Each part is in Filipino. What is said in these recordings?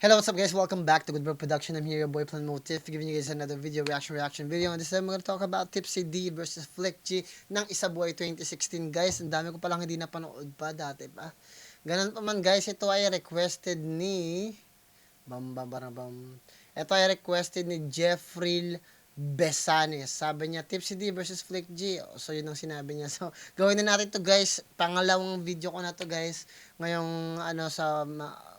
Hello, what's up guys? Welcome back to Goodbro Production. I'm here, your boy Plan Motif, giving you guys another reaction video. And this time, we're gonna talk about Tipsy D versus Flick G ng Isabuhay 2016. Guys, ang dami ko palang hindi napanood pa dati pa. Ganun pa man guys, ito ay requested ni... Ito ay requested ni Jeffrey Besanes. Sabi niya, Tipsy D versus Flick G. So, yun ang sinabi niya. So, gawin na natin to guys. Pangalawang video ko na to guys. Ngayong,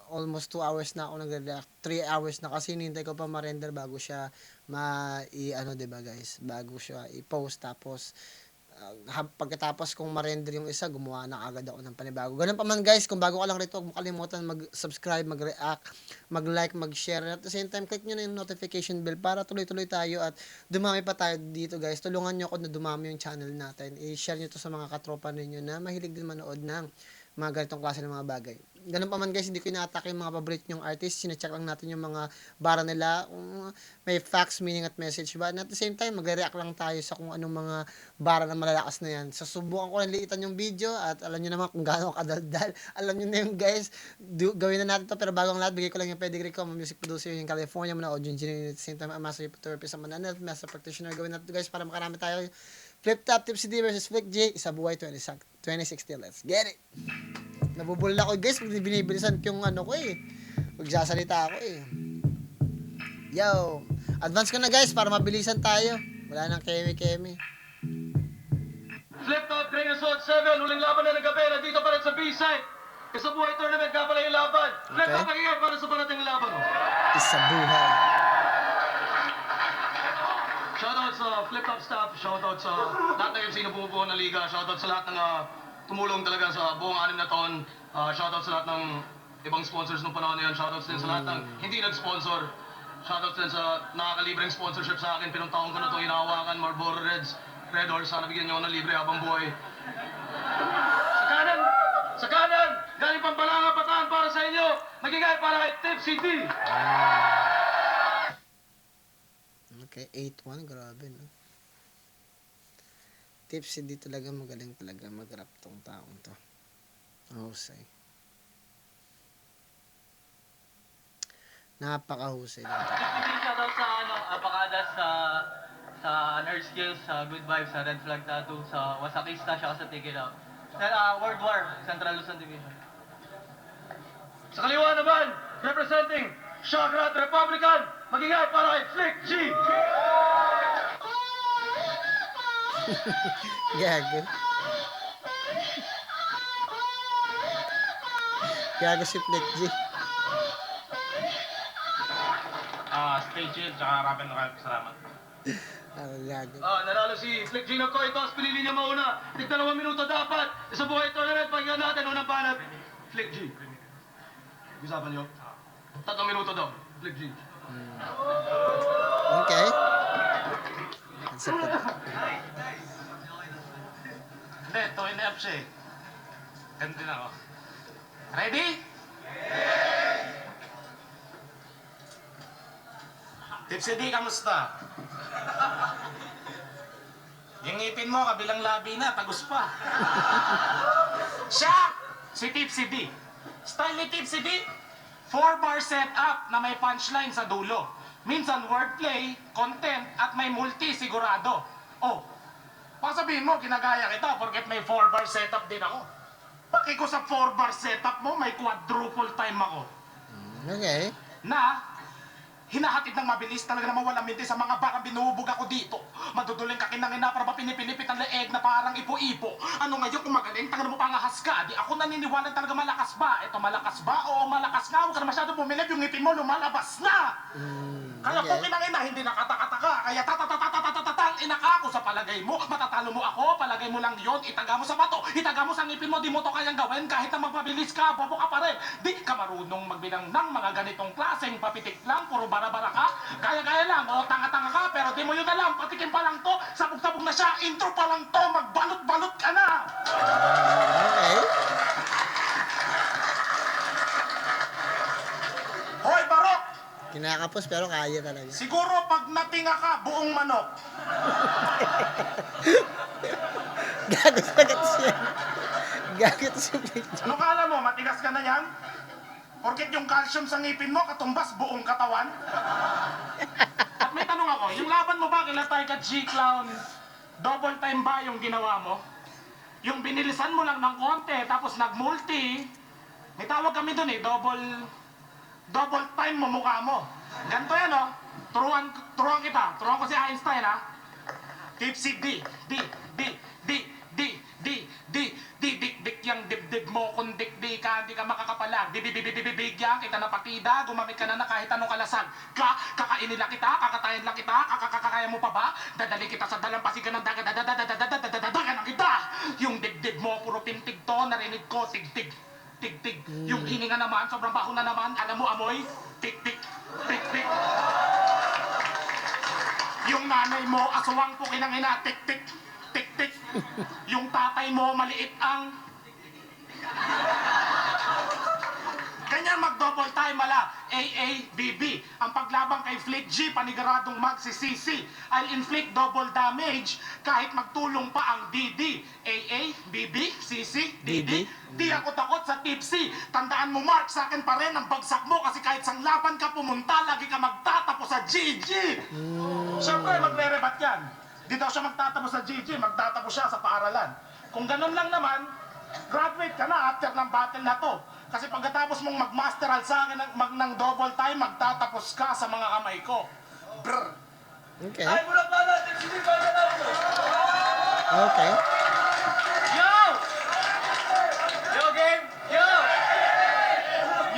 almost 2 hours na ako nagre-react. 3 hours na kasi hinintay ko pa ma-render bago siya diba guys? Bago siya i-post. Tapos, pagkatapos kong ma-render yung isa, gumawa na agad ako ng panibago. Ganun pa man guys, kung bago ka lang rito, huwag mo kalimutan mag-subscribe, mag-react, mag-like, mag-share. At the same time, click nyo na yung notification bell para tuloy-tuloy tayo at dumami pa tayo dito guys. Tulungan nyo ako na dumami yung channel natin. I-share nyo to sa mga katropa ninyo na mahilig din manood ng mga ganitong klase ng mga bagay. Ganun pa man guys, hindi ko ina-attack yung mga paborito nyong artist. Sine-check lang natin yung mga bara nila, kung may facts, meaning at message ba. And at the same time, magre-react lang tayo sa kung anong mga bara na malalakas na yan. So, subukan ko lang liitan yung video at alam nyo naman kung gaano kadaldal. Alam nyo na yung guys, gawin na natin to. Pero bago ang lahat, bigay ko lang yung pedigree ko. Music producer yung California, muna audio engineer. At the same time, a master therapist, a mananel, master practitioner. Gawin natin to guys para makarami tayo. Flip Top Tipsy D versus Flick G, Isabuhay 2016. Let's get it! Nabubulol ako guys pag binibilisan ko yung ko eh. Magsasalita ako eh. Yo! Advance ko na guys para mabilisan tayo. Wala nang keme-keme. Flip Top Train Assault 7, huling laban na ng gabi. Nandito pa rin sa B-side. Isabuhay Tournament ka pala yung laban. Flip Top nagiging para sa parating laban. Isabuhay. Shoutout sa Flip Top staff. Shoutout sa lahat ng MC na bumubuo ng liga. Shoutout sa lahat ng tumulong talaga sa buong 6 na taon. Shoutout sa lahat ng ibang sponsors nung panahon na yun. Shoutouts din sa lahat ng hindi nag-sponsor. Shoutouts din sa nakakalibreng sponsorship sa akin. Pinong taon ko na itong hinahawakan. Marlboro Reds, Red Horse. Sana bigyan nyo ako ng libre habang buhay. Sa kanan, galing Pampalanga, Bataan para sa inyo. Nagigay para kay Tipsy D. Okay, 8-1. Grabe, no? Tipsy D talaga, magaling talaga mag-rap tong taong to. Husay. Napakahusay lang to. Shoutout sa Apakadas, sa Nerd Skills, sa Good Vibes, sa Red Flag Tattoo, sa Wasakista, siya sa Take It Out. World War, Central Luzon Division. Sa kaliwa naman, representing Shagrat Republican, magigay para kay Flick G. Gago. Gago si Flick G. Stay chill, tsaka rapid na kayo. Salamat. Gago. Nanalo si Flick G ng Coitos, pinili niya mauna. 2 minuto dapat. Isabuhay Tournament, pakinggan natin, unang banat. Flick G. Usapan niyo? 3 minuto daw, Flick G. Okay. Ang sapot. Hindi, 2.5 siya eh. Ganun din ako. Ready? Tipsy D, kamusta? Yung ngipin mo, kabilang labi na, tagus pa. Siya! Si Tipsy D. Style ni Tipsy D, 4-bar setup na may punchline sa dulo. Minsan wordplay, content, at may multi sigurado. Oh, pasabihin mo, ginagaya kita porket may 4-bar setup din ako. Paki ko sa 4-bar setup mo, may quadruple time ako. Okay. Na hinahatid ng mabilis talaga na mawalang minti sa mga barang binuhubog ako dito. Maduduling ka kinangina para ba pinipinipit ang leeg na parang ipo-ipo. Ano ngayon kung magaling, tangan mo pangahas ka. Di ako naniniwala talaga malakas ba? Ito malakas ba? Oo, malakas nga. Huwag ka na masyado bumilip, yung ngipin mo lumalabas na. Kaya Okay. kung kinangina, hindi nakataka-taka. Kaya tatatatatatatatang inaka ako sa palagay mo. Matatalo mo ako, palagay mo lang yon. Itaga mo sa bato, itaga mo sa ngipin mo, di mo to kayang gawin. Kahit na magpabilis ka, bobo ka pa rin. Di ka marunong magbilang ng mga ganitong klaseng papitik lang, puro bara-bara ka. Gaya-gaya lang, o tanga-tanga ka, pero di mo yun alam. Patikin pa lang to, sabog-sabog na siya, intro pa lang to, magbalot-balot ka na. Okay. Hoy, Barok! Kinakapos pero kaya talaga. Siguro pag natinga ka, buong manok. Gago talaga siya. Gago si Flick G. Ano kala mo, matigas ka na yan? Porket yung calcium sa ngipin mo, katumbas buong katawan. At may tanong ako, yung laban mo ba kila Tyke at G-Clown, double time ba yung ginawa mo? Yung binilisan mo lang ng konti, tapos nag-multi, may tawag kami dun double time mo mukha mo. Ganito yan, oh. Turuan kita. Turuan ko si Einstein, ha. Tipsy D, dik yang dibdib mo kung di ka makakapalag. Bibigyan kita na partida, gumamit ka na kahit anong kalasag. Kakainin lang kita, kakatayin lang kita, kakakaya mo pa ba? Dadali kita sa dalampasigan ng dagan ng kita. Yung dibdib mo, puro pintig to, narinig ko, tig-tig. Yung hininga naman, sobrang baho na naman, alam mo amoy, tik-tik. Yung nanay mo, aswang po kinangina, tik-tik. Yung tatay mo, maliit ang... Ganyan mag-double time mala. AABB. Ang paglaban kay Flick G, paniguradong magsisisi. I'll inflict double damage kahit magtulong pa ang DD. AABB, CC, DD. Di ako takot sa tipsy. Tandaan mo, Mark, sa akin pa rin ang bagsak mo kasi kahit sang laban ka pumunta, lagi ka magtatapos sa GG. Siyempre, magre-rebat yan. Di daw siya magtatapos sa GG, magtatapos siya sa paaralan. Kung ganun lang naman, graduate ka na after ng battle na to. Kasi pagkatapos mong mag-masteral sa akin ng double time, magtatapos ka sa mga kamay ko. Brr. Okay. Ay, muna pa natin, sige pa na lang. Okay. Yo! Yo, game! Yo!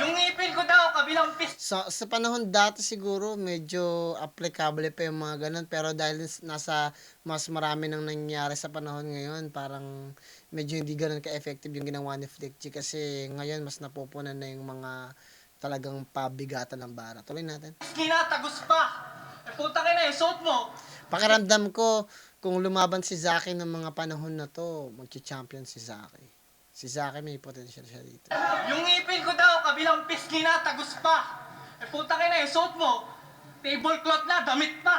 Yung ngipin ko daw, kabilang pis... Sa panahon dati siguro medyo applicable pa yung mga ganun, pero dahil nasa mas marami nang nangyari sa panahon ngayon, parang medyo hindi ganun ka-effective yung ginawa ni Flick G kasi ngayon mas napupunan na yung mga talagang pabigatan ng bara. Tuloy natin. Kinatagos pa! Eh, puta ka na, suot mo! Pakiramdam ko kung lumaban si Zaki ng mga panahon na to, magchi-champion si Zaki. Si Zaki may potential siya dito. Yung ngipin ko daw, kabilang pis kinatagos pa! Eh, puta ka na, suot mo! Tablecloth na, damit pa!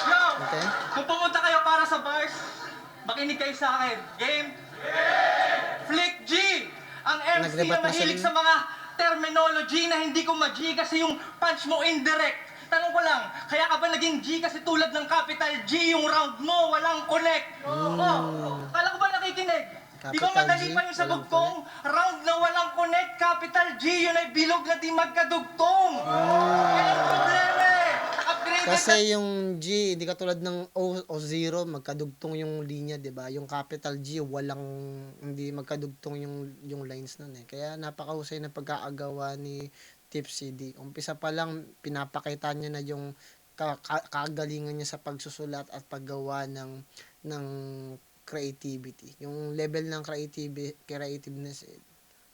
Yo! Okay? Kung pumunta kayo para sa bars, makinig kayo sa akin. Game? Flick G! Ang MC Nagrebat na na mahilig siya sa mga terminology na hindi ko mag-G kasi yung punch mo indirect. Tanong ko lang, kaya ka ba naging G kasi tulad ng capital G yung round mo, walang connect? Oh, kala ko ba nakikinig? Di ba Capital madali G, pa yung sa walang dugtong? Round na walang connect, capital G, yun ay bilog na di magkadugtong. Yan ang problema eh. Upgraded na Kasi yung G, hindi katulad ng O 0, magkadugtong yung linya, 'di ba? Yung capital G, hindi magkadugtong yung lines nun eh. Kaya napakahusay na pagkaagawa ni Tipsy D. Umpisa pa lang pinapakita niya na yung kagalingan niya sa pagsusulat at paggawa ng creativity. Yung level ng creativeness,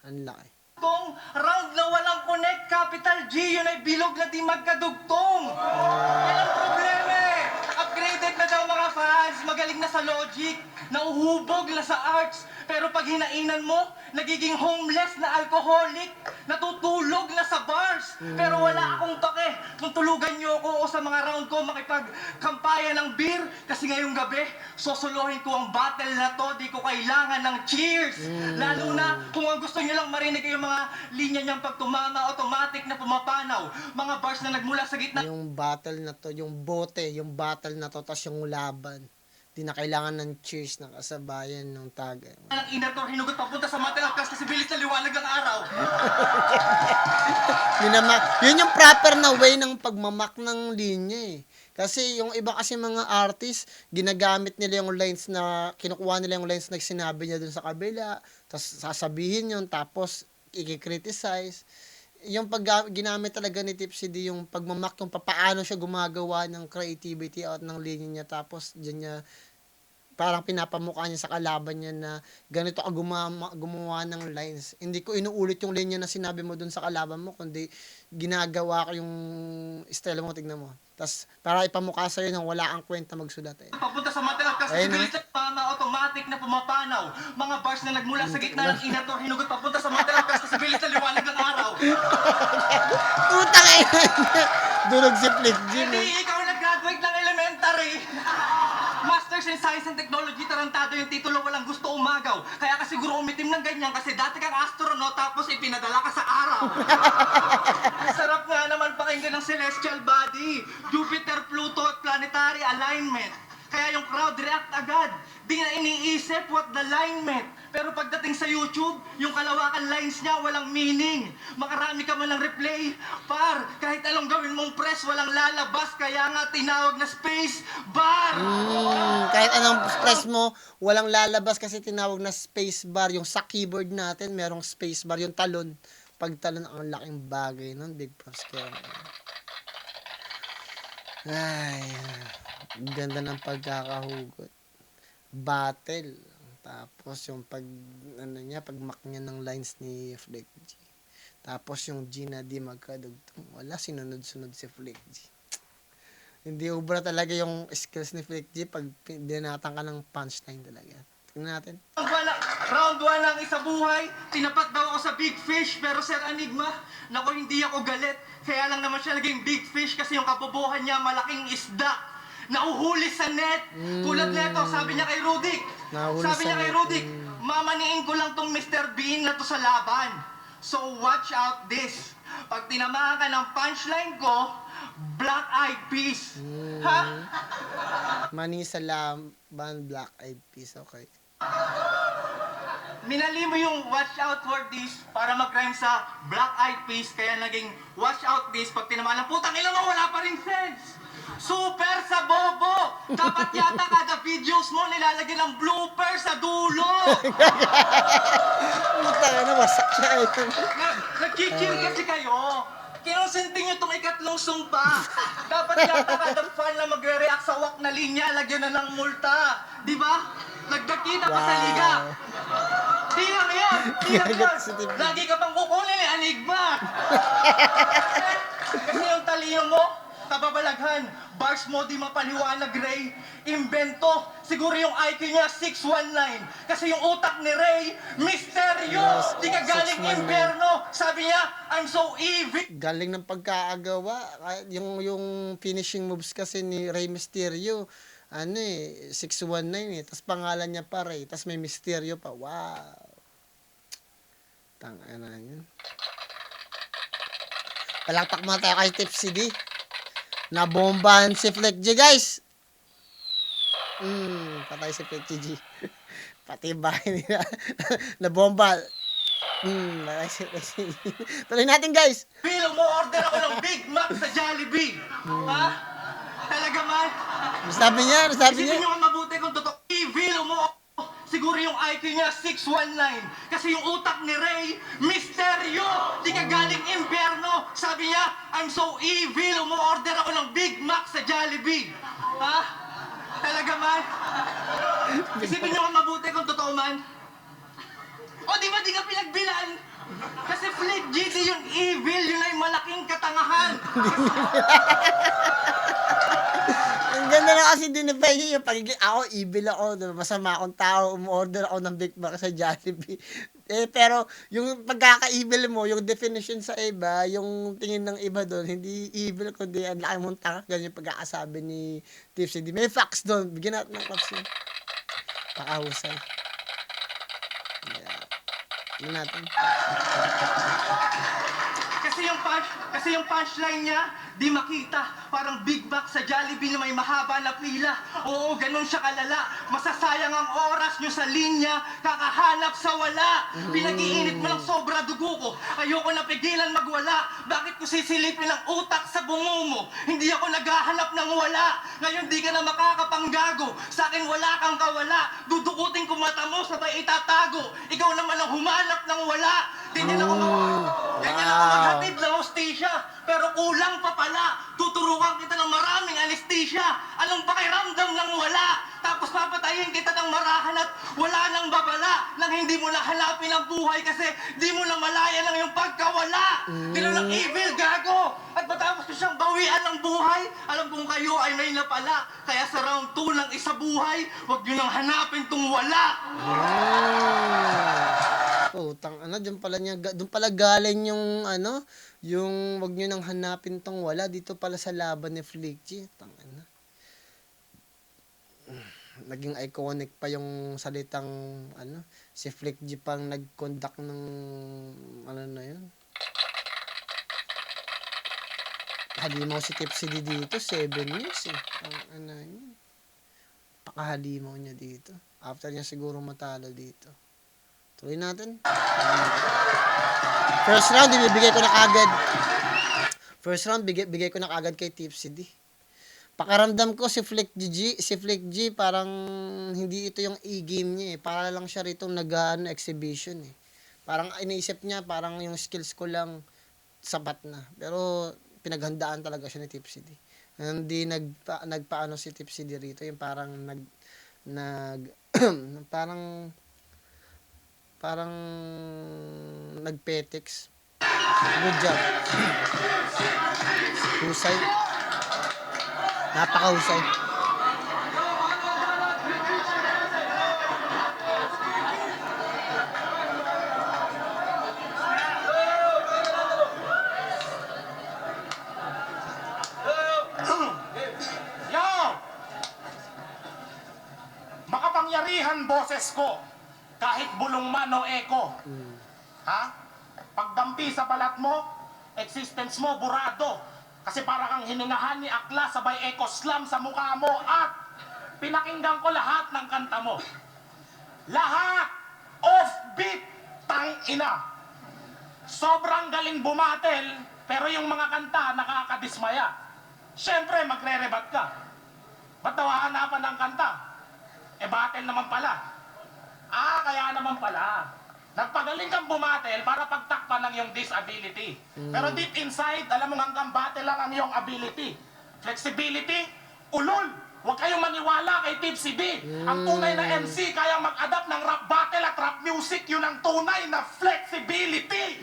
ang laki. dugtong, round na walang connect, capital G, yun ay bilog na di magkadugtong. Yan ang problema eh. Upgraded na daw mga fans, magaling na sa logic, nauhubog na sa arts, pero pag hinainan mo, nagiging homeless na alcoholic, natutulog na sa bars. Pero wala akong pake kung tulugan niyo ako o sa mga round ko makipagkampaya ng beer, kasi ngayong gabi, sosolohin ko ang battle na to, di ko kailangan ng cheers. Lalo na kung ang gusto niyo lang marinig ay yung mga linya niyang pagtumama, automatic na pumapanaw. Mga bars na nagmula sa gitna Yung battle na to, yung bote, yung battle na to, tas yung laban. Di na kailangan ng cheers na kasabayan ng tagay. ng inator, hinugot papunta sa material class kasi bilis na liwanag ang araw. Yun yung proper na way ng pagmamak ng linya eh. Kasi yung iba kasi mga artist, ginagamit nila yung lines na, kinukuha nila yung lines na sinabi niya dun sa kabila, tapos sasabihin yun, tapos i-criticize. Yung ginamit talaga ni Tipsy D, yung pagmamak, yung papaano siya gumagawa ng creativity at ng linya niya, tapos dyan niya, parang pinapamukha niya sa kalaban niya na ganito ka gumawa ng lines. Hindi ko inuulit yung linya na sinabi mo dun sa kalaban mo, kundi ginagawa ko yung style mo, tignan mo. Tapos para ipamukha sa'yo na wala kang kwenta magsulat eh. Papunta sa material class kasi Ayun, bilis na pama, automatic na pumapanaw. Mga bars na nagmula sa gitna ng inator, hinugot papunta sa material class kasi bilis na liwanag ang araw. Utang eh! Durog si Flick G, Hindi no? ikaw nag-graduate ng elementary. Masters in in Science and Technology, tarantado yung titulo, walang gusto umagaw. Kaya ka siguro umitim ng ganyan kasi dati kang astronaut tapos ipinadala ka sa araw. Sarap nga naman pakinggan ng celestial body, Jupiter, Pluto at planetary alignment. Kaya yung crowd react agad. Di na iniisip what the alignment. Pero pagdating sa YouTube, yung kalawakan lines niya walang meaning. Makarami ka man lang replay. Par, kahit anong gawin mong press, walang lalabas. Kaya nga tinawag na space bar. Kahit anong press mo, walang lalabas kasi tinawag na space bar. Yung sa keyboard natin, merong space bar. Yung talon. Pag talon, ang laking bagay nun. Big props kayo. Ay, ganda ng pagkakahugot. Battle. Tapos yung pagmak niya ng lines ni Flick G. Tapos yung G na di magkadugtong. Wala, sinunod-sunod si Flick G. Hindi ubra talaga yung skills ni Flick G pag dinatan ka ng punchline talaga. Tingnan natin. Round 1 ng isa buhay, tinapat daw ako sa big fish, pero Sir Enigma, nako hindi ako galit. Kaya lang naman siya naging big fish kasi yung kabubuhan niya malaking isda. Nauhuli sa net. Tulad neto, sabi niya kay Rudik. Sabi niya kay Rudik, mamaniin ko lang tong Mr. Bean na to sa laban. So watch out this. Pag tinamaan ka ng punchline ko, Black Eyed Peas. Ha? Mani sa laban, Black Eyed Peas. Okay. Minali mo yung watch out for this para mag-rhyme sa Black Eyed Peas, kaya naging watch out this. Pag tinamaan ng putang ina mo, wala pa rin sense. Super sa bobo! Dapat yata kada videos mo nilalagyan ng blooper sa dulo! Puta ka na, wasak siya ito. Nag-chill kasi kayo. Kinonsenting nyo itong ikatlong sumpa. Dapat yata kada fan na magre-react sa wak na linya, lagyan na ng multa. Di ba? Nagdakita pa sa liga. Di lang yan. Di lang yan. Lagi ka pang kukunin ni Enigma. Kasi yung talino mo, kababalaghan. Bars mo di mapaliwanag, Ray. Invento. Siguro yung IQ niya 619. Kasi yung utak ni Ray, misteryo. Yes, Di ka galing 619. imperno. Sabi niya, I'm so evil. Galing ng pagkaagawa. Yung finishing moves kasi ni Rey Mysterio, 619 eh. Tapos pangalan niya pa Rey. Tapos may Mysterio pa. Wow. Tanga na yun. Palakpak muna tayo kay Tipsy D. Nabombahan si Fleck G, guys. Patay si Fleck G. Pati yung bahay nila. Nabomba. Patay si Fleck G. Tuloy natin, guys. Bill, mo-order ako ng Big Mac sa Jollibee. Ha? Talaga man? Sabi niya. Isipin nyo ang mabuti kung totoo. Evil mo. Siguro yung IQ niya 619. Kasi yung utak ni Ray, misteryo. Di ka galing imperno. Sabi niya, I'm so evil. Umu-order ako ng Big Mac sa Jollibee. Ha? Talaga man? Isipin nyo ang mabuti kung totoo man. O di ba di ka pinagbilaan? Kasi Flick GT yung evil, yun ay malaking katangahan. Ang ganda na kasi dinify niya yung pagiging ako, evil ako, diba? Masama akong tao, umorder ako ng Big Mac sa Jollibee. Pero yung pagkaka-evil mo, yung definition sa iba, yung tingin ng iba doon, hindi evil, kundi ang laki mong tanga, ganyan yung pagkakasabi ni Tipsy D. May facts doon, bigyan natin ng facts yun. Pakahusay. Tingnan natin. Kasi yung punchline niya, di makita. Parang Big Mac sa Jollibee na may mahaba na pila. Oo, ganun siya kalala. Masasayang ang oras nyo sa linya, kakahanap sa wala. Pinag-iinit mo ng sobra dugo ko. Ayoko na pigilan magwala. Bakit ko sisilipin ang utak sa bungo mo? Hindi ako naghahanap ng wala. Ngayon di ka na makakapanggago. Sa akin wala kang kawala. Dudukutin ko mata mo, sabay itatago. Ikaw naman ang humanap ng wala. Ganyan ako maghatid ng hostisya. Pero kulang pa pala. Tuturuan kita ng maraming anesthesia. Anong pakiramdam ng wala? Tapos papatayin kita ng marahan at wala nang babala. Nang hindi mo na hanapin ang buhay kasi di mo na malaya ng iyong pagkawala. Ganun ang evil, gago. At matapos ko siyang bawian ng buhay, alam kong kayo ay may napala. Kaya sa round 2 ng isa buhay, huwag nyo nang hanapin tong wala. Putang doon pala galing yung yung wag niyo nang hanapin tong wala dito pala sa laban ni Flick G. Tangina. naging iconic pa yung salitang ano, si Flick G pang nag-conduct ng ano na yun. Halimaw si Tipsy D dito, 7 years eh. Ang ano yun. Pakahalimaw niya dito. After niya siguro matalo dito. Tuloy natin. First round, ibibigay ko na kagad. First round, bigay ko na kagad kay Tipsy D. Pakaramdam ko si Flick G parang hindi ito yung e-game niya eh. Para lang siya rito exhibition eh. Parang iniisip niya, parang yung skills ko lang sapat na. Pero pinaghandaan talaga siya ni Tipsy D. Hindi nagpaano si Tipsy D rito, yung parang parang nagpetex. Good job. Husay. Napakahusay. Yo! Makapangyarihan boses ko, kahit bulong man o eko. Ha? Pagdampi sa balat mo, existence mo burado. Kasi para kang hiningahan ni Akla sabay eco slam sa mukha mo at pinakinggan ko lahat ng kanta mo. Lahat offbeat, tang ina. Sobrang galing bumatel, pero yung mga kanta nakakadismaya. Siyempre, magre-rebat ka. Ba't daw hahanapan ng kanta? Eh, battle naman pala. Kaya naman pala. Nagpagaling kang bumatel para pagtakpan ng iyong disability. Pero deep inside, alam mo hanggang battle lang ang iyong ability. Flexibility, ulol. Huwag kayong maniwala kay Tipsy D. Ang tunay na MC kaya mag-adapt ng rap battle at rap music, yun ang tunay na flexibility.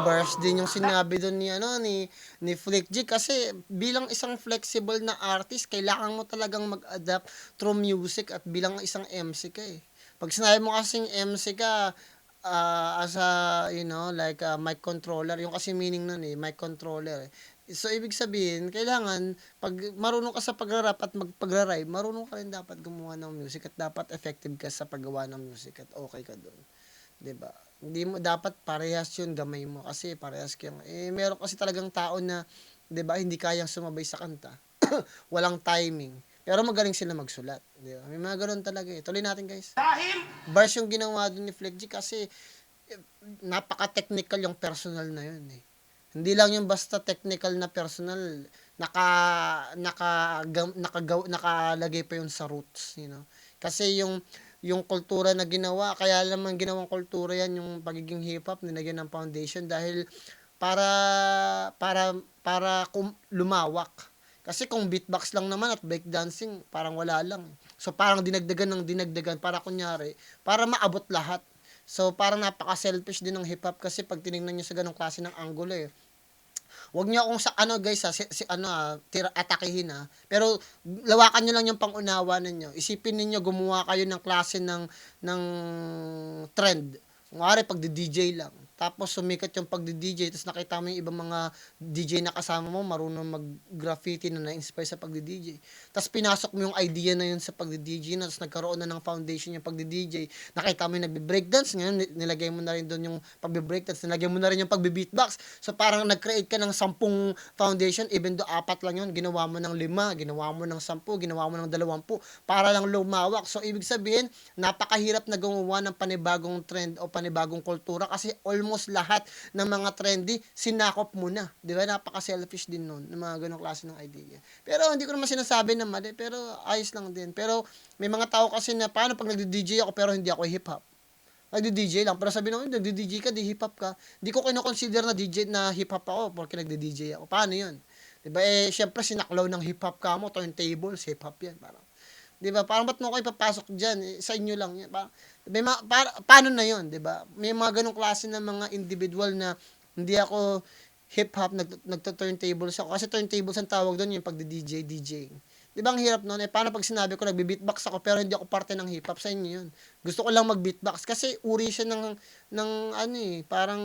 Bars din yung sinabi doon ni Flick G kasi bilang isang flexible na artist, kailangan mo talagang mag-adapt through music at bilang isang MC ka eh. Pag sinabi mo kasing MC ka, as a, like a mic controller, yung kasi meaning nun eh, mic controller eh. So, ibig sabihin, kailangan, pag marunong ka sa pagra-rap at magpagra-rhyme, marunong ka rin dapat gumawa ng music at dapat effective ka sa paggawa ng music at okay ka doon. 'Di ba? Hindi mo dapat parehas yun gamay mo kasi parehas kayong meron kasi talagang tao na 'di ba hindi kayang sumabay sa kanta. Walang timing. Pero magaling sila magsulat, 'di ba? May mga ganoon talaga eh. Tuloy natin, guys. Dahil Bars yung ginawa doon ni Flick G kasi napaka-technical yung personal na yun eh. Hindi lang yung basta technical na personal, nakalagay pa yun sa roots, Kasi yung kultura na ginawa, kaya naman ginawang kultura yan yung pagiging hip-hop, nilagyan ng foundation dahil para lumawak. Kasi kung beatbox lang naman at breakdancing, parang wala lang. So parang dinagdagan para kunyari, para maabot lahat. So parang napaka-selfish din ng hip-hop kasi pag tinignan niyo sa ganung klase ng angulo eh. Huwag niyo akong guys atakihin Pero lawakan niyo lang yung pangunawa ninyo. Isipin niyo gumawa kayo ng klase ng trend. Kunwari pag DJ lang. Tapos sumikat yung pagdi-DJ, tapos nakita mo yung ibang mga DJ na kasama mo, marunong mag-graffiti na na-inspire sa pagdi-DJ. Tapos pinasok mo yung idea na yun sa pagdi-DJ na, tapos nagkaroon na ng foundation yung pagdi-DJ. Nakita mo yung nagbe-breakdance, ngayon nilagay mo na rin doon yung pagbe-breakdance, nilagay mo na rin yung pagbe-beatbox. So parang nag-create ka ng 10 foundation, even though 4 lang yun, ginawa mo ng 5, ginawa mo ng 10, ginawa mo ng 20, para lang lumawak. So ibig sabihin, napakahirap na gumawa ng panibagong trend o panibagong kultura kasi almost lahat ng mga trendy, sinakop mo na. Di ba? Napaka-selfish din nun, ng mga ganong klase ng idea. Pero hindi ko naman sinasabi na mali, pero ayos lang din. Pero may mga tao kasi na, paano pag nagdi-DJ ako pero hindi ako hip-hop? Nagdi-DJ lang, pero sabi nung, nagdi-DJ ka, di hip-hop ka. Hindi ko kino-consider na DJ na hip-hop ako porque nagdi-DJ ako. Paano yun? Di ba? Syempre, sinaklaw ng hip-hop ka mo, turntables, hip-hop yan. Parang, di ba? Parang ba't mo ko ipapasok dyan? Sa inyo lang yan. Paano na yun? Di ba? May mga ganong klase ng mga individual na hindi ako hip-hop, nagto-turntables ako. Kasi turntables ang tawag doon yung pagdi-DJ, DJing. Di ba ang hirap nun? Paano pag sinabi ko nagbe-beatbox ako pero hindi ako parte ng hip-hop? Sa inyo yun. Gusto ko lang mag-beatbox kasi uri siya ng parang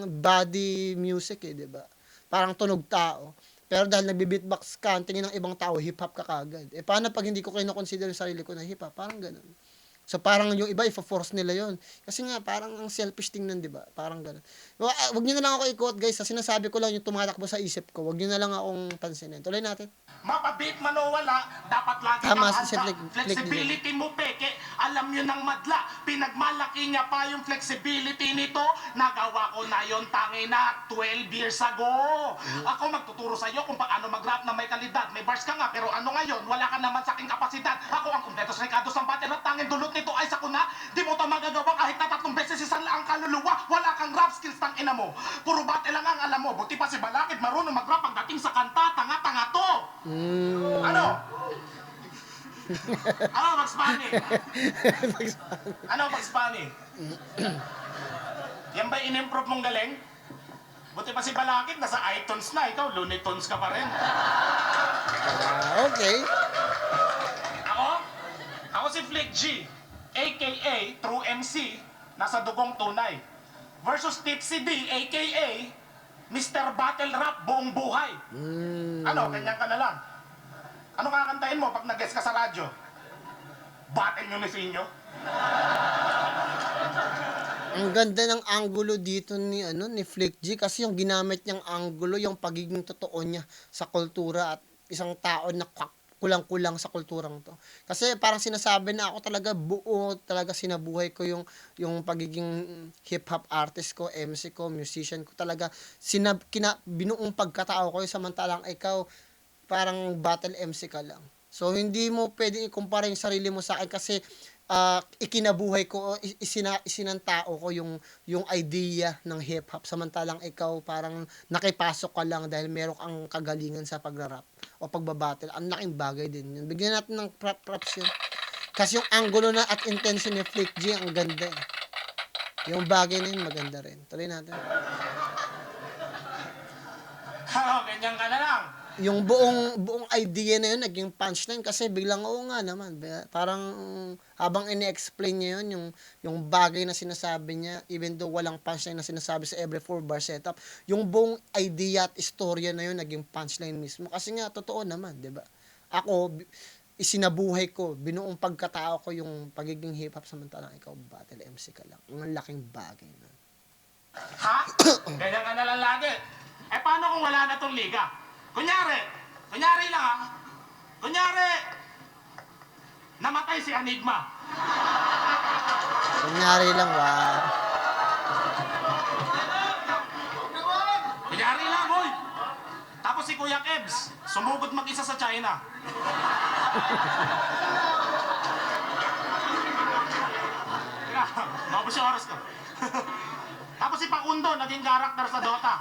body music di ba? Parang tunog tao. Pero dahil nagbi-beatbox ka, ang tingin ng ibang tao, hip-hop ka kagad. Eh, paano pag hindi ko kino-consider yung sarili ko na hip-hop? Parang ganun. So, parang yung iba, ifo-force nila yon. Kasi nga, parang ang selfish tingnan, di ba? Parang ganun. Wag nyo na lang ako i-quote, guys. Sa sinasabi ko lang yung tumatakbo sa isip ko. Wag nyo na lang akong pansinin. Tuloy natin. Mapabit man o wala, dapat lagi Tama, kang si handa. Flick Flexibility mo, peke, alam yun ng madla. Pinagmalaki niya pa yung flexibility nito. Nagawa ko na yon tangi na 12 years ago. Ako magtuturo sa iyo kung paano mag-rap na may kalidad. May bars ka nga, pero ano ngayon? Wala ka naman sa aking kapasidad. Ako ang kumpleto sa Ricardo Sambate at tanging dulot nito ay sa kuna. Di mo to magagawa kahit na 3 beses isang laang kaluluwa. Wala kang rap skills tang ina mo. Puro bate lang ang alam mo. Buti pa si Balakid marunong mag-rap pagdating sa kanta. Tanga-tanga to. Ano? Ano, Bugs Bunny? Ano, Bugs Bunny? Yan ba in-improve mong galing? Buti pa si Balakid, nasa iTunes na. Ikaw, Looney Tunes ka pa rin. Okay. Ako si Flick G, a.k.a. True MC, nasa dugong tunay. Versus Tipsy D, a.k.a. Mr. Battle Rap buong buhay. Ano, ganyan ka na lang. Ano kakantahin mo pag nag-guest ka sa radyo? Battle nyo ni Finyo? Ang ganda ng angulo dito ni Flick G kasi yung ginamit niyang angulo, yung pagiging totoo niya sa kultura at isang tao na kulang-kulang sa kulturang to. Kasi parang sinasabi na ako talaga buo, talaga sinabuhay ko yung pagiging hip-hop artist ko, MC ko, musician ko, talaga binuong pagkatao ko, samantalang ikaw parang battle MC ka lang. So hindi mo pwedeng ikumpara yung sarili mo sa akin kasi ikinabuhay ko, isinantao ko yung idea ng hip-hop, samantalang ikaw parang nakipasok ka lang dahil meron kang kagalingan sa pagrarap o pagbabattle. Ang laking bagay din yun. Bigyan natin ng props yun. Kasi yung angulo na at intention ni Flick G, ang ganda eh. Yung bagay na yun, maganda rin. Tuloy natin. Ganyan ka na lang. Yung buong idea na yun naging punchline kasi biglang oo nga naman, parang habang ini-explain niya yun yung bagay na sinasabi niya, even though walang punchline na sinasabi sa every 4-bar setup, yung buong idea at istorya na yun naging punchline mismo kasi nga totoo naman, 'di ba? Ako isinabuhay ko, binuong pagkatao ko yung pagiging hip-hop, samantalang ikaw battle MC ka lang. Ang laking bagay na. Ha? Ganyan ka na lang lagi. Eh paano kung wala na tong liga? Kunyari lang ha. Kunyari, namatay si Enigma. Kunyari lang, wow. Kunyari lang, boy. Tapos si Kuya Kebs, sumugod mag-isa sa China. Teka, mabos yung oras ko. Tapos si Pakundo, naging karakter sa Dota.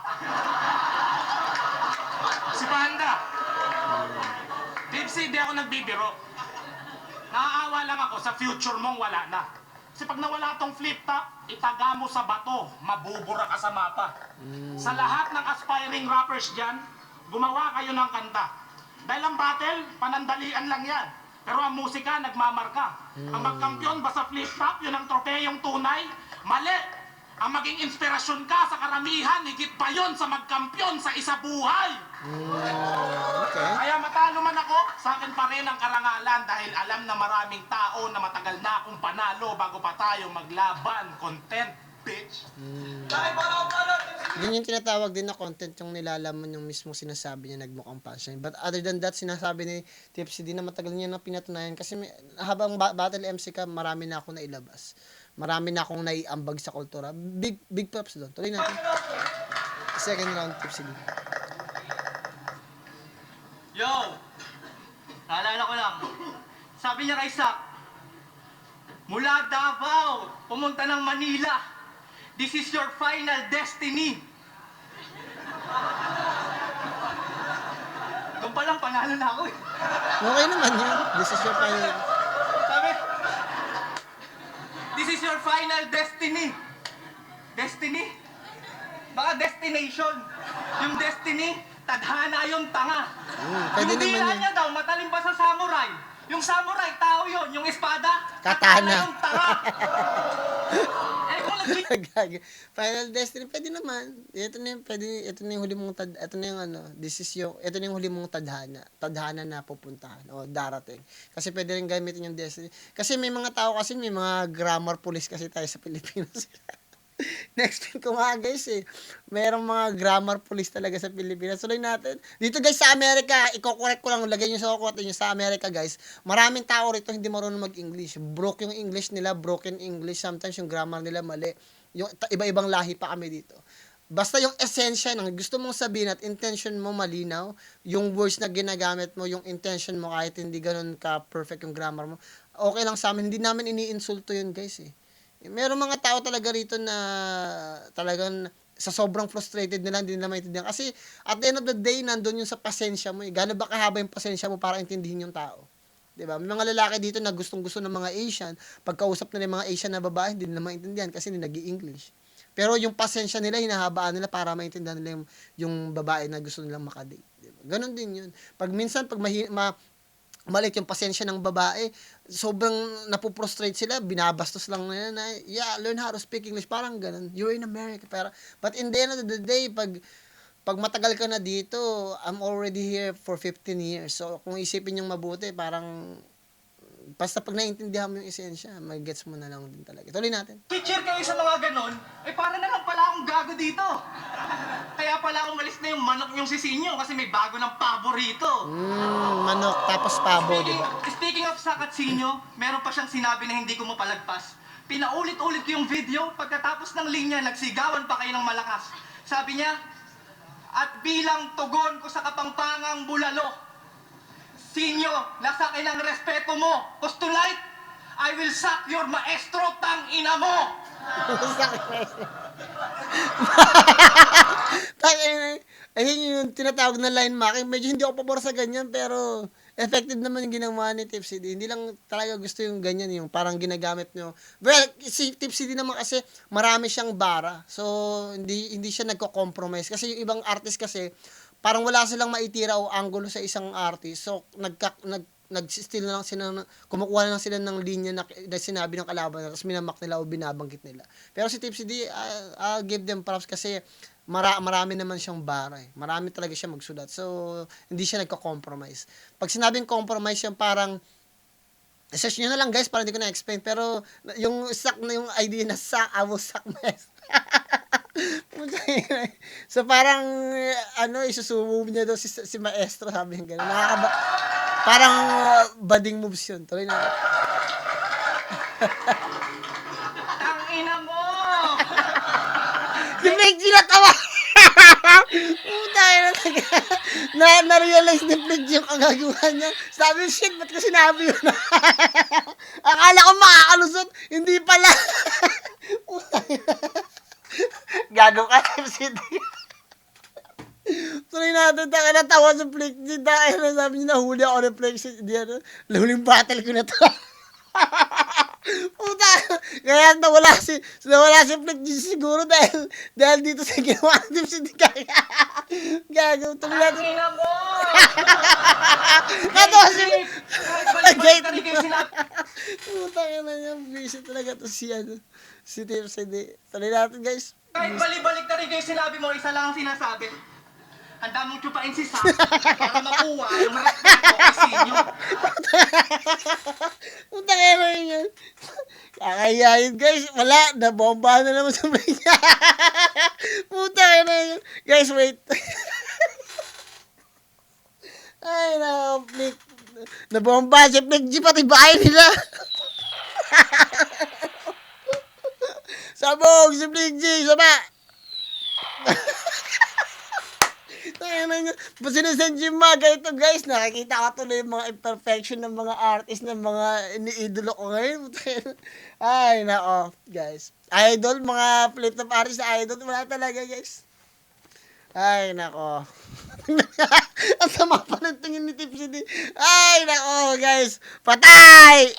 Si Panda. Dipsy, di ako nagbibiro. Naaawa lang ako sa future mong wala na. Kasi pag nawala tong flip top, itaga mo sa bato, mabubura ka sa mapa. Sa lahat ng aspiring rappers dyan, gumawa kayo ng kanta. Dahil ang battle, panandalian lang yan. Pero ang musika, nagmamarka. Ang magkampiyon ba sa flip top, yun ang tropeyong tunay? Mali! Ang maging inspirasyon ka sa karamihan, higit pa yon sa magkampiyon sa isa buhay. Okay. Kaya matalo man ako, sa akin pa rin ang karangalan dahil alam na maraming tao na matagal na akong panalo bago pa tayo maglaban. Content, bitch. Yun yung tinatawag din na content, yung nilalaman yung mismo sinasabi niya, nagmukhang punchline. But other than that, sinasabi ni Tipsy din na matagal niya na pinatunayan kasi habang battle MC ka, marami na akong nailabas. Marami na akong naiambag sa kultura. Big props doon. Tuloy natin. Second round, Tipsy D. Yo! Naalala ko lang. Sabi niya kay Sak, mula Davao, pumunta ng Manila. This is your final destiny. Doon pa lang panalo na ako eh. Okay naman yun. This is your final. Sabi, this is your final destiny. Destiny? Baka destination. Yung destiny, tadhana yung tanga. Pwede Yung naman dila yun. niya daw, matalim pa sa samurai. Yung samurai, tao yun. Yung espada, Katana. yung tanga. Eh kung ng G. Final Destiny, pwede naman. Ito na yung huli mong ito na yung ano, ito na yung huli mong tadhana. Tadhana na pupuntahan o darating. Kasi pwede rin gamitin yung Destiny. Kasi may mga tao kasi, may mga grammar police kasi tayo sa Pilipinas. Next ko nga guys merong mga grammar police talaga sa Pilipinas. Tuloy natin. Dito guys sa Amerika, i-correct ko lang, lagay nyo sa kukote nyo sa Amerika guys. Maraming tao rito hindi marunong mag-English. Broke yung English nila, broken English. Sometimes yung grammar nila mali. Yung iba-ibang lahi pa kami dito. Basta yung esensya ng gusto mong sabihin at intention mo malinaw, yung words na ginagamit mo, yung intention mo kahit hindi ganun ka perfect yung grammar mo, okay lang sa amin. Hindi namin iniinsulto yun guys Meron mga tao talaga rito na talagang sa sobrang frustrated nila, hindi nila maintindihan. Kasi at the end of the day, nandun yung sa pasensya mo. Gano'n ba kahaba yung pasensya mo para intindihin yung tao? Diba? May mga lalaki dito na gustong-gusto ng mga Asian. Pagkausap nila yung mga Asian na babae, hindi nila maintindihan kasi hindi nag-i-English. Pero yung pasensya nila, hinahabaan nila para maintindihan nila yung babae na gusto nilang makadate. Diba? Ganon din yun. Pag minsan, maliit yung pasensya ng babae, sobrang napuprostrate sila, binabastos lang nila na, yeah, learn how to speak English, parang ganun, you're in America, but in the end of the day, pag matagal ka na dito, I'm already here for 15 years, so kung isipin yung mabuti, parang, basta pag naiintindihan mo yung esensya, mag-gets mo na lang din talaga. Tuloy natin. Teacher kayo sa mga ganon, para na lang pala akong gago dito. Kaya pala umalis na yung manok yung sisinyo kasi may bago ng paborito. Manok, tapos pabo, Speaking, diba? speaking of Sakatsinyo, meron pa siyang sinabi na hindi ko mapalagpas. Pinaulit-ulit ko yung video, pagkatapos ng linya, nagsigawan pa kayo ng malakas. Sabi niya, at bilang tugon ko sa kapangpangang bulalo, Sinyo, nasa akin ang respeto mo. Cause tonight, I will suck your maestro tang ina mo. Ayun yung tinatawag na line marking. Medyo hindi ako pabor sa ganyan, pero effective naman yung ginawa ni Tipsy D. Hindi lang talaga gusto yung ganyan, yung parang ginagamit nyo. Well, si Tipsy D naman kasi marami siyang bara. So, hindi siya nagko-compromise. Kasi yung ibang artist kasi, parang wala silang maitira o angulo sa isang artist. So, nag-steal na lang sila, kumukuha na lang sila ng linya na sinabi ng kalaban, tapos minamak nila o binabanggit nila. Pero si Tipsy D, I'll give them props kasi marami naman siyang bara Marami talaga siya magsulat. So, hindi siya nagko-compromise. Pag sinabing compromise, yung parang, search nyo na lang guys, para hindi ko na-explain. Pero, yung idea na I will suck mess. So, parang, isusubo niya daw si maestro, sabi ng gano'n. Parang, bading moves yun. Tuloy na. Tang ina mo! Si Flex natawa. Puta na-realize ni Flex yung kagagawa niya. Sabi, shit, ba't ko sinabi yun? Akala ko makakalusot. Hindi pala. Puta gago ka, Tipsy D. Tuloy natin, natawa sa Flex. Sabi niya, nahuli ako ng Flex. Huling battle ko na to. Puta, kaya nawala si Flex siguro dahil dito sa ginawa ng Tipsy D. Gago, tuloy natin. Tang ina mo! Natawa si Balik-balik na rin kayo sinabi. Puta ka na niya, busy talaga to si Tipsy D. Tuloy natin guys. Kahit balik-balik na rin kayo sinabi mo, isa lang ang sinasabi. Handa mong tsupain si Sam para makuha yung respeto kay Sinyo. Puta ka na yan. Kakayayin guys. Wala, nabomba na naman sa play niya. Puta ka na yan. Guys, wait. Ay, Flick. Nabomba si Flick G, pati bahay nila. Sabog si Flick G, sama. Sinesend yung mga ito guys, nakikita ko tuloy yung mga imperfection ng mga artist ng mga iniidolo ko ngayon. Ay, nako, guys. Idol, mga flip-top artist na idol, wala talaga guys. Ay, nako. Ang sama pa ng tingin ni Tipsy D. Ay, nako guys. Patay!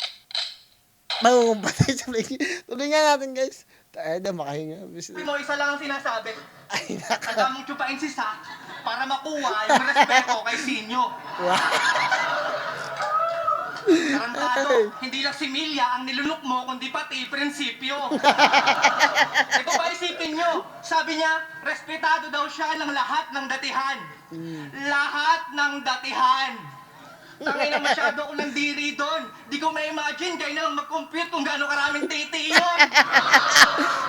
Boom, patay sa play. Tuloy nga natin guys. Tayo na makahinga. Sabi mo, isa lang ang sinasabi. Ay, nako. Handa mong tsupain si Sam para makuha yung respeto kay Sinyo. Wow. Tarantado, hindi lang si Milya ang nilunok mo, kundi pati prinsipyo. Ito pa isipin nyo, sabi niya, respetado daw siya ng lahat ng datihan. Lahat ng datihan. Tangay na masyado akong nandiri doon. Di ko ma-imagine, kayo na lang mag-compute kung gaano karaming titi yun.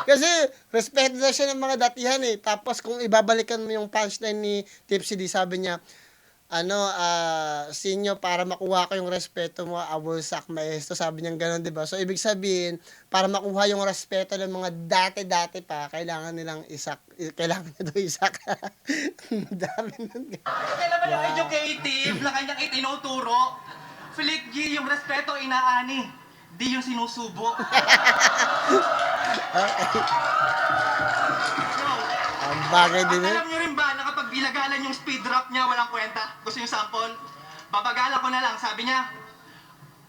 Kasi, respeto na siya ng mga datihan eh. Tapos, kung ibabalikan mo yung punchline ni Tipsy D, sabi niya, sinyo, para makuha ko yung respeto mo, I will suck maesto. Sabi niya gano'n, di ba? So, ibig sabihin, para makuha yung respeto ng mga dati-dati pa, kailangan nilang isak. Kailangan niya daw isak. Dami nun. Kaya naman yung educative na kanyang itinuturo, Flick G, yung respeto inaani, di yung sinusubo. Ang bagay din yun. Alam nyo rin ba na kapag binagalan yung speed drop niya, walang kwenta? Gusto yung sample? Babagalan ko na lang, sabi niya,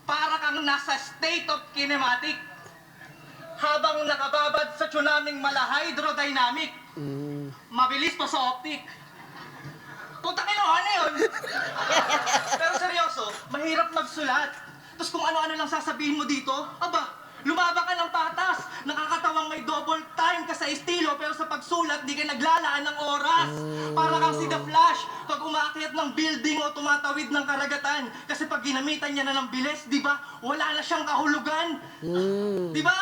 para kang nasa state of kinematic habang nakababad sa tsunaming mala hydrodynamic. Mabilis pa sa optic. Puta kinuha na yun. Pero seryoso, mahirap magsulat. Tapos kung ano-ano lang sasabihin mo dito, aba, lumaba ka ng patas. Nakakatawang may double time ka sa estilo, pero sa pagsulat, di ka naglalaan ng oras. Para kang si The Flash, pag umaakyat ng building o tumatawid ng karagatan. Kasi pag ginamitan niya na ng bilis, di ba, wala na siyang kahulugan. Di ba?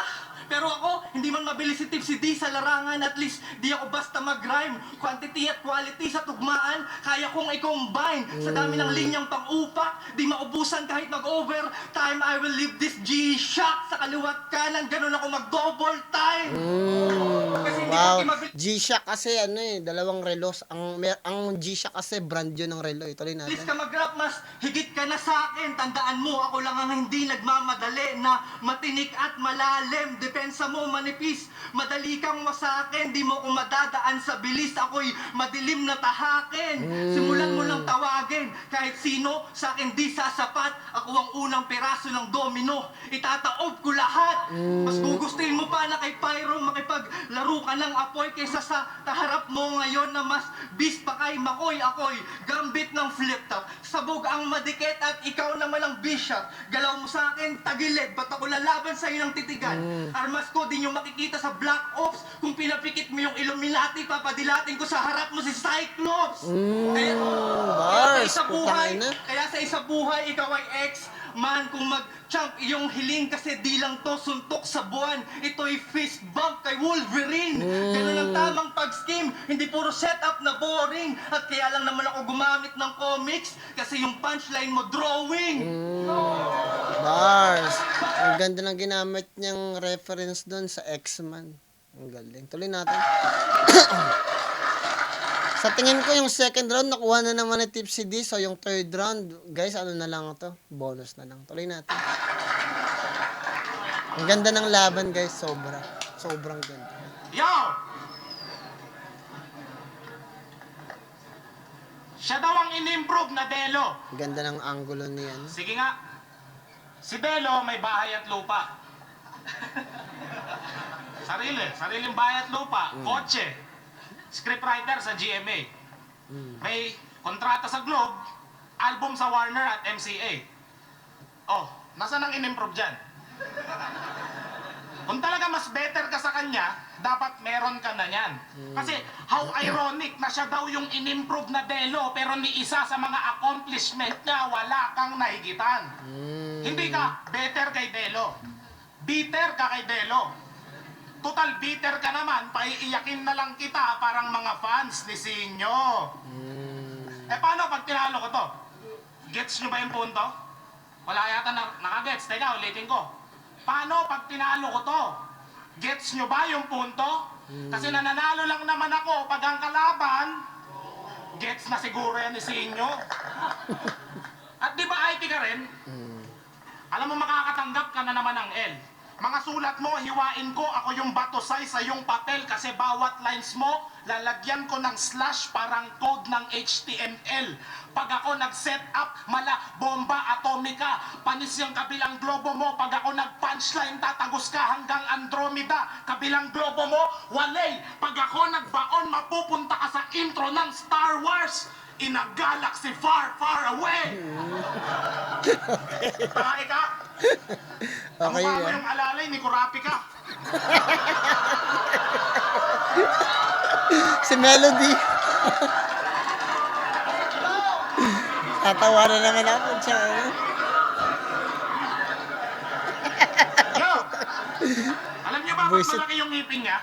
Pero ako, hindi man mabilis si Tipsy D sa larangan, at least di ako basta mag-rhyme. Quantity at quality sa tugmaan, kaya kong i-combine. Sa dami ng linyang pang-upak, di maubusan kahit mag-overtime. I will leave this G-Shock sa kaliwat kanan, ganun ako mag-double time. Kasi hindi Wow. ko mabilis G-Shock kasi dalawang relos. Ang G-Shock kasi brand yun ng relo. Ituloy natin. ka mag-rap, mas higit ka na sa akin. Tandaan mo, ako lang ang hindi nagmamadali na matinik at malalim. Depensa mo manipis, madali kang masakin. Di mo ko madadaan sa bilis, ako'y madilim na tahakin. Simulan mo lang tawagin, kahit sino sa akin di sasapat. Ako ang unang peraso ng domino, itataob ko lahat. Mas gugustuhin mo pa na kay Pyro makipaglaro ka ng apoy kaysa sa taharap mo ngayon na mas bis pa kay Makoy. Ako'y gambit ng flip top, sabog ang madikit at ikaw naman ang bishop. Galaw mo sa akin, tagilid, ba't ako lalaban sa'yo ng titigan? Armas ko, di nyo makikita sa Black Ops. Kung pinapikit mo yung Illuminati, papadilatin ko sa harap mo si Cyclops. Bars. Putangin na. Kaya sa isa buhay, ikaw ay ex-man. Kung mag-champ iyong hiling, kasi di lang to suntok sa buwan. Ito'y fist bump kay Wolverine. Ganun ang tamang pag-scheme, hindi puro setup na boring. At kaya lang naman ako gumamit ng comics, kasi yung punchline mo drawing. Bars. Ang ganda ng ginamit niyang reference doon sa X-Man. Ang galing. Tuloy natin. Sa tingin ko yung second round nakuha na naman ni Tipsy D. So yung third round, guys, ano na lang to? Bonus na lang. Tuloy natin. Ang ganda ng laban, guys. Sobra. Sobrang ganda. Yo! Siya daw ang in-improve na Delo. Ang ganda ng angulo niyan. Sige nga. Si Delo may bahay at lupa. Sariling bahay at lupa. Kotse. Scriptwriter sa GMA. May kontrata sa Globe, album sa Warner at MCA. Oh, nasaan ang in-improve dyan? Kung talaga mas better ka sa kanya, dapat meron ka na yan. Kasi how ironic na siya daw yung in-improve na Delo, pero ni isa sa mga accomplishment niya, wala kang nahigitan. Hindi ka better kay Delo. Bitter ka kay Delo. Total bitter ka naman, paiiyakin na lang kita parang mga fans ni Sinyo. Eh paano pag tinalo ko to? Gets nyo ba yung punto? Wala yata nakagets. Teka, ulitin ko. Paano pag tinalo ko to? Gets nyo ba yung punto? Kasi nananalo lang naman ako pag ang kalaban, gets na siguro yan ni Sinyo. At di ba IT ka rin? Alam mo makakatanggap ka na naman ng L. Mga sulat mo, hiwain ko, ako yung batusay sa yung papel kasi bawat lines mo, lalagyan ko ng slash parang code ng HTML. Pag ako nag-set up, mala, bomba, atomika, panis yung kabilang globo mo. Pag ako nag-punchline, tatagos ka hanggang Andromeda. Kabilang globo mo, walay. Pag ako nagbaon, mapupunta ka sa intro ng Star Wars. in a galaxy far, far away. Tae ka? Ang Okay, mukha mo ah. yung alalay ni Kurapi ka. Si Melody. Tatawa na naman ako siya. Yo! Alam niyo ba ba't Buisit. malaki yung ngipin niya?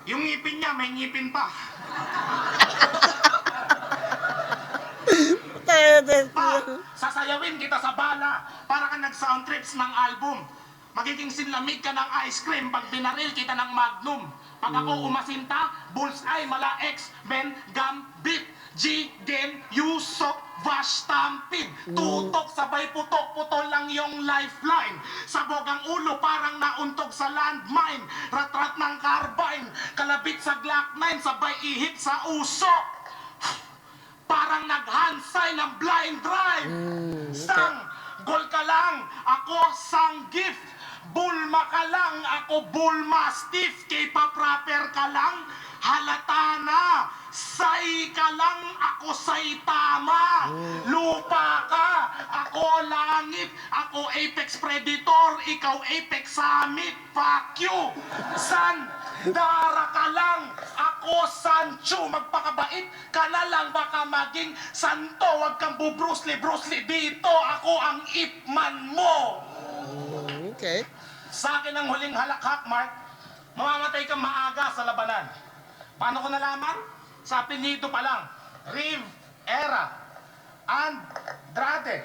Yung ngipin niya, may ngipin pa. Pa, sasayawin kita sa bala para ka nag-sound trips ng album. Magiging sinlamig ka ng ice cream pag binaril kita ng Magnum. Pag ako umasinta, bullseye, mala X, Ben, Gambit, G, Gen, Yusok, Vash, Stampede. Tutok, sabay putok, putol lang yung lifeline. Sabog ang ulo, parang nauntog sa landmine. Rat-rat ng carbine, kalabit sa Glock 9, sabay ihip sa usok. Parang naghansay ng blind drive. Sang, gol ka lang, ako sang gift. Bulma ka lang, ako bull mastiff. K-pop rapper ka lang, halata na. Say ka lang, ako Saitama. Lupa ka, ako langit. Ako apex predator, ikaw apex summit. Fuck you. San, dara ka lang, ako Sancho. Magpakabait ka na lang, baka maging santo. Huwag kang Bruce Lee dito. Ako ang Ip Man mo. Okay. Sa akin ang huling halakhak, Mark. Mamamatay kang maaga sa labanan. Paano ko nalaman? Sa apelyido pa lang. Riv, Era, Andrade.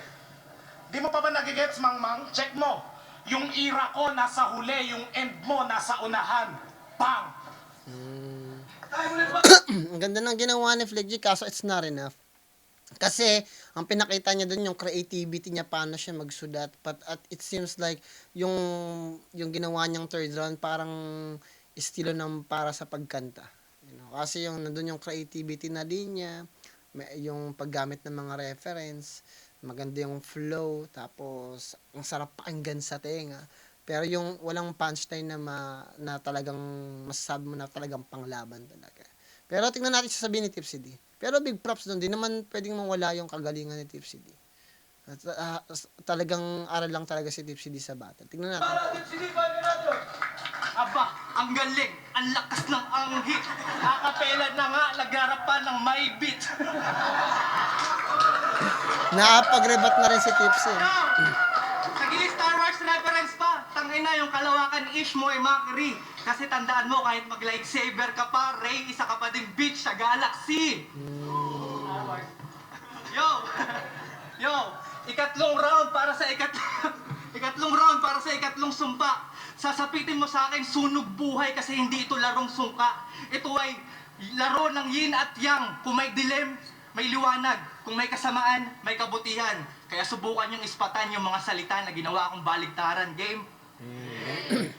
Di mo pa ba nagigets, Mangmang? Check mo. Yung era ko nasa huli, yung end mo nasa unahan. Bang! Ang ganda ng ginawa ni Flick G, kaso it's not enough. Kasi, ang pinakita niya dun, yung creativity niya, paano siya magsulat. But it seems like, yung ginawa niyang third round, parang estilo ng para sa pagkanta. You know? Kasi yung nandun yung creativity na linya, yung paggamit ng mga reference, maganda yung flow, tapos, ang sarap pakinggan sa tenga. Pero yung walang punchline na talagang masasabi mo na talagang panglaban talaga. Pero tingnan natin sasabihin ni Tipsy D. Pero big props doon, di naman pwedeng mawala yung kagalingan ni Tipsy D. At, talagang aral lang talaga si Tipsy D sa battle. Tingnan natin. Aba, ang galing, ang lakas ng anghit. Akapela na nga, nagharapan ng may beat. Nakapag-rebat na rin si Tipsy. Sa gili Star Wars reference pa, tangina yung kalawakan ish mo ay mockery. Kasi tandaan mo, kahit mag-lightsaber ka pa, Rey, isa ka pa ding bitch sa galaxy. Yo! Yo! Ikatlong round para sa ikatlong round para sa ikatlong sumpa. Sasapitin mo sa akin, sunog buhay kasi hindi ito larong sungka. Ito ay laro ng yin at yang. Kung may dilim, may liwanag. Kung may kasamaan, may kabutihan. Kaya subukan yung ispatan yung mga salita na ginawa kong baligtaran. Game?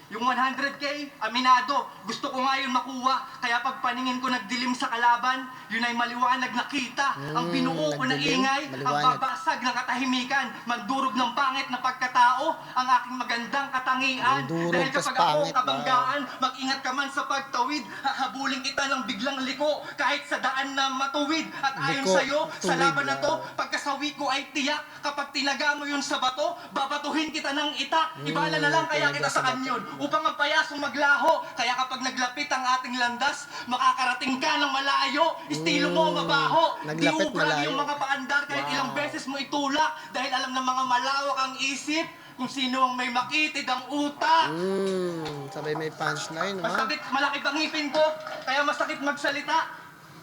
Yung 100K, aminado, gusto ko nga yun makuha. Kaya pag paningin ko nagdilim sa kalaban, yun ay maliwanag na kita. Ang binuo ko ng nagdilim, ingay, ang maliwanag. babasag ng katahimikan, magdurog ng pangit na pagkatao, ang aking magandang katangian. Magdurog Dahil kas kapag ako pangit, kabanggaan, mag-ingat ka man sa pagtawid, hahabulin kita ng biglang liko, kahit sa daan na matuwid. At ayon Liko, sa'yo, sa tuwid, laban na to, wow. pagkasawi ko ay tiyak, kapag tinaga mo yun sa bato, babatuhin kita ng itak. Ibala na lang kaya tinaga kita sa sa bato. kanyon, upang ang payasong maglaho. Kaya kapag naglapit ang ating landas, makakarating ka ng malayo. Estilo mo mabaho. Di Naglapit ubrag malayo. yung mga paandar kahit ilang beses mo itulak. Dahil alam ng mga malawak ang isip kung sino ang may makitid ang utak. Sabay may punchline, ha? Masakit, malaki bang ngipin ko, kaya masakit magsalita.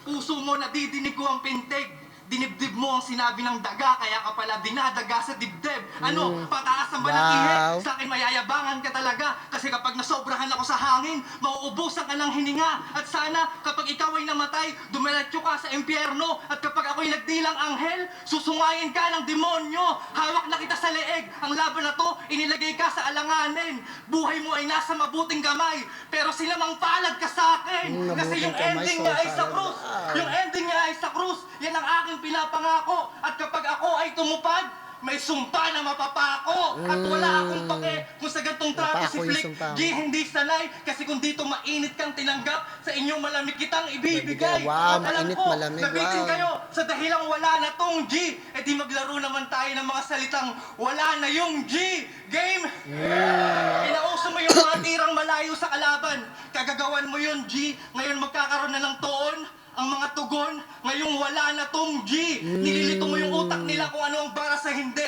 Puso mo nadidinig ko ang pintig. Dinibdib mo ang sinabi ng daga, kaya ka pala dinadaga sa dibdib. Ano, pataas ang Wow. balakihit? Sa akin mayayabangan ka talaga. Kasi kapag nasobrahan ako sa hangin, mauubusan ka ng hininga. At sana, kapag ikaw ay namatay, dumiretso ka sa impyerno. At kapag ako'y nagdilang anghel, susungayin ka ng demonyo. Hawak na kita sa leeg. Ang laban na to, inilagay ka sa alanganin. Buhay mo ay nasa mabuting kamay. Pero sinamang palad ka sa akin. Kasi Mabuting yung kamay, ending so niya ay sa palad. krus. Yung ending niya ay sa krus. Yan ang aking pinapangako. At kapag ako ay tumupad, may sumpa na mapapako. At wala akong pake kung sa gantong trato si Mapako yung Flick sumpa mo. G hindi sanay. Kasi kung dito mainit kang tinanggap, sa inyong malamig kitang ibibigay. Wow, At alam mainit, ko, malamig, nabitin wow. kayo sa dahilang wala na tong G. E di maglaro naman tayo ng mga salitang wala na yung G. Game! Pinauso mo yung mga tirang malayo sa kalaban. Kagagawan mo yun, G. Ngayon magkakaroon na ng toon ang mga tugon. Ngayong wala na tong G. Nililito mo yung utak nila kung ano ang para sa hindi.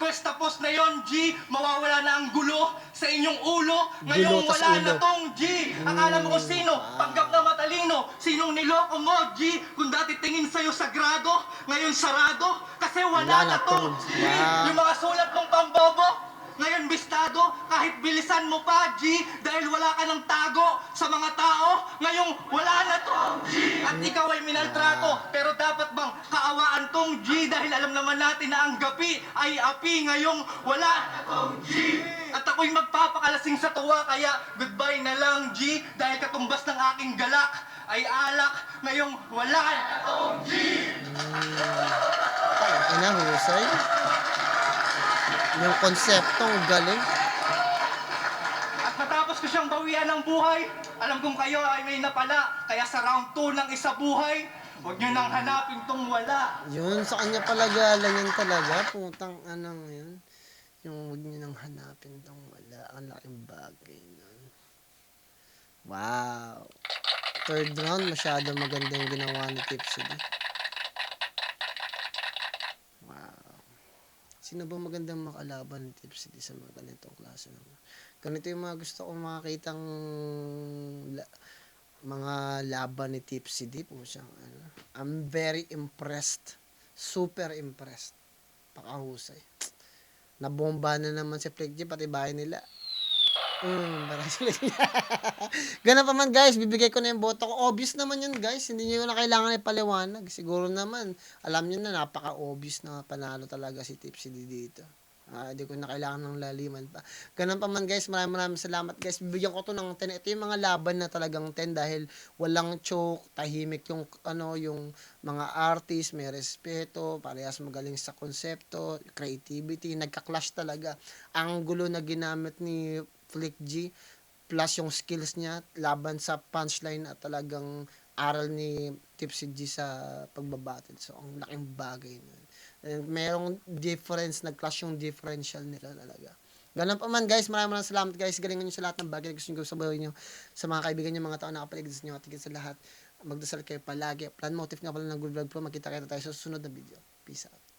Pwes tapos na yon, G. Mawawala na ang gulo sa inyong ulo. Ngayong Gulo tas wala na ulo. tong G. Akala mo kung sino? Panggap na matalino. Sinong niloko mo, G? Kung dati tingin sa'yo sagrado, ngayon sarado. Kasi wala na tong G. Wow. Yung mga sulat mong pambobo, ngayon bistado, kahit bilisan mo pa, G, dahil wala ka ng tago sa mga tao, ngayong wala na to, G, at ikaw ay minaltrato, pero dapat bang kaawaan tong G, dahil alam naman natin na ang gapi ay api, ngayong wala na tong G, at ako'y magpapakalasing sa tuwa, kaya goodbye na lang, G, dahil katumbas ng aking galak ay alak, ngayong wala na tong G. Ina, husay. Yung konseptong galing. At matapos ko siyang bawian ng buhay, alam kong kayo ay may napala, kaya sa round 2 ng isa buhay, huwag nyo nang hanapin tong wala. Yun, sa kanya pala galing yan talaga. Putang anang yun. Yung huwag nyo nang hanapin tong wala. Ang laking bagay nun. Wow. Third round, masyado maganda yung ginawa ni Tipsy D. Wow. Sino ba magandang makalaban ni Tipsy D sa mga ganitong klase naman? Ganito yung mga gusto kong makakitang mga laban ni Tipsy D po siyang ano. I'm very impressed. Super impressed. Pakahusay. Nabomba na naman si Flick G, pati bahay nila. Para si Flick G. Ganun pa man guys, bibigay ko na yung boto ko. Obvious naman yun guys, hindi nyo na kailangan ipaliwanag. Siguro naman, alam nyo na napaka-obvious na panalo talaga si Tipsy D dito. Hindi ko na kailangan ng laliman pa. Ganun pa man guys, maraming salamat guys. Bibigyan ko to ng 10. Ito yung mga laban na talagang 10 dahil walang choke, tahimik yung yung mga artist, may respeto, parehas magaling sa konsepto, creativity, nagka-clash talaga. Ang gulo na ginamit ni Flick G plus yung skills niya laban sa punchline at talagang aral ni Tipsy G sa pagbabattle. So, ang laking bagay nun. Merong difference, nag-clash yung differential nila talaga. Ganun pa man guys, maraming salamat guys. Galingan nyo sa lahat ng bagay na gusto nyo sabihin nyo sa mga kaibigan nyo, mga tao na kapaligid sa inyo at higit sa lahat. Magdasal kayo palagi. Plan motive nga pala ng Good Vlog Pro. Magkita kayo tayo sa susunod na video. Peace out.